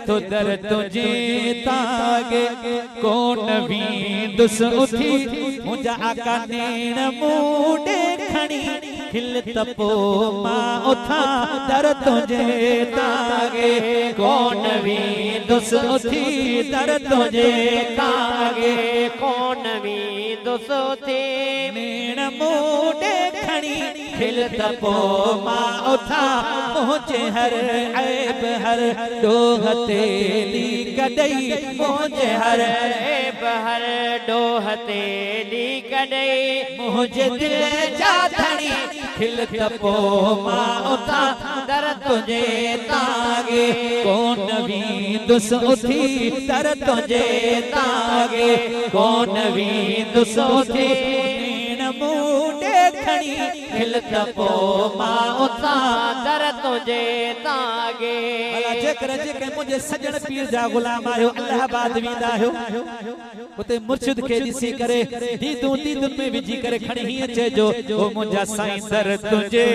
तो दर तुझे तागे कौन भी दुस उठी मुझा आका नेण मूडे खणी खिल तपो मां उठा दर तुझे तागे कौन भी दुस उठी दर तुझे तागे कौन भी दुस उठी नेण मूडे खणी खिल तपो मां उठा पहुंचे हर ऐब हर डोह तेली कदई पहुंचे हर ऐब हर डोह तेली कदई मुझे दिल जा धणी खिल तपो मां उठा दर तुझे तागे कौन भी दुस उठी दर तुझे तागे कौन भी दुस उठी नेण मूडे खणी खिल तपो मां उठा दर तुझे तागे जेकर मुझे सजन पीर जा गुलाम आयो अल्लाहाबाद वींदा आयो उते मुर्शिद के दिसी करे दीदुन में विजी करे खणी ही चेजो ओ मुंजा साईं दर तुझे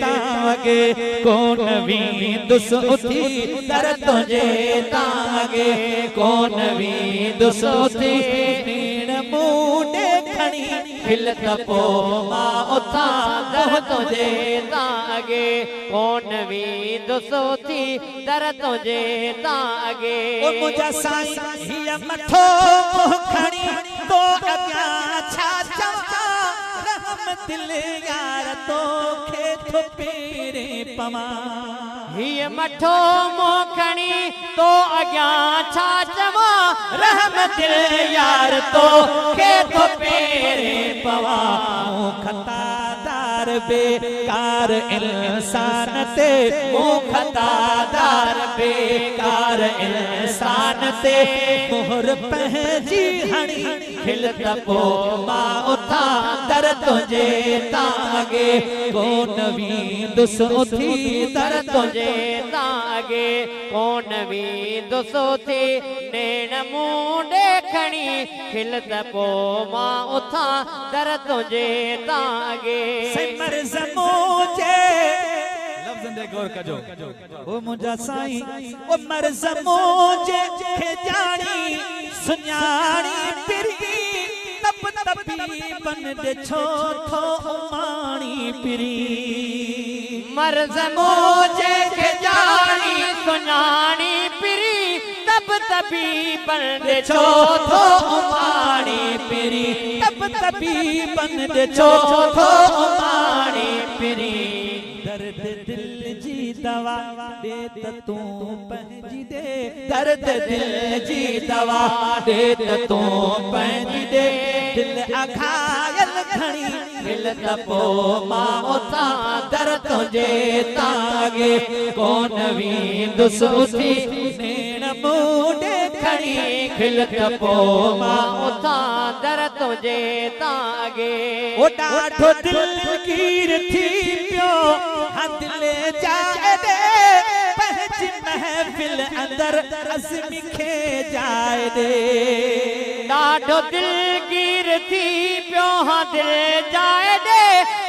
तागे कौन भी दुस उठी दर तुझे तागे कौन भी दुस उठी नेण मूडे खणी खिल तपो मां उठा दर तुझे तागे कौन भी दुस उठी दर तुझे तागे ओ मुंजा साईं हिया मथो खणी तो अग्या छा चवा रहम दिल यार तो खे थो पेरे पवा हिय मठो मोखणी तो अग्या छा चवा रहम दिल यार तो खे थो पेरे पवा खतादार बेकार इंसान ते खतादार बेकार इंसान ते मोहर पहजी हणी खिल तपो मां उठा दर तुझे तागे कौन भी दुस उठी दर तुझे तागे कौन भी दुस उठी नेण मूडे खणी खिल तपो मां उठा दर तुझे तागे सिमर समूचे लफ्ज़न दे गौर कजो ओ मुंजा साईं ओ मर्ज़ मूचे खे जानी सुञाणी पिरी तप तपी बन दे छो थो उमाणी पिरी मर्ज़ मूचे खे जानी सुञाणी पिरी तप तपी बन दे छो थो उमाणी पिरी तप तपी बन दे छो थो उमाणी पिरी दर्द दिल जी दवा दे त तू पंहिंजी दे दर्द दिल जी दवा दे त तू पंहिंजी दे दिल अघायल खणी खिल तपो मां उठा दर तुझे तागे कौन भी दुस उठी नेण मूडे खणी खिल तपो मां उठा दर तुझे तागे ओ ॾाढो दिलगीर थी पियो हाँ दिल जाए दे पंहिंजी महफिल अंदर अज़मी खे जाए दे ॾाढो दिलगीर थी पियो हाँ दिल जाए दे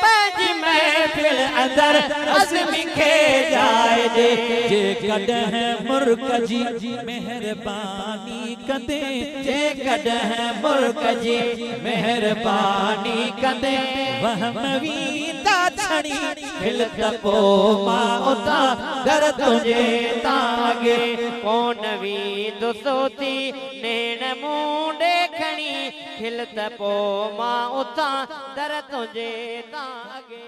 पंहिंजी महफिल अंदर अज़मी खे जाए दे जे कॾहिं मुर्क जी मेहरबानी कंदे जे कॾहिं मुर्क जी मेहरबानी कंदे वहम वींदा छणी खिल तपो मां उठा दर तुझे तागे कौन भी दुस उठी नेण मूडे खणी खिल तपो मां उठा दर तुझे तागे।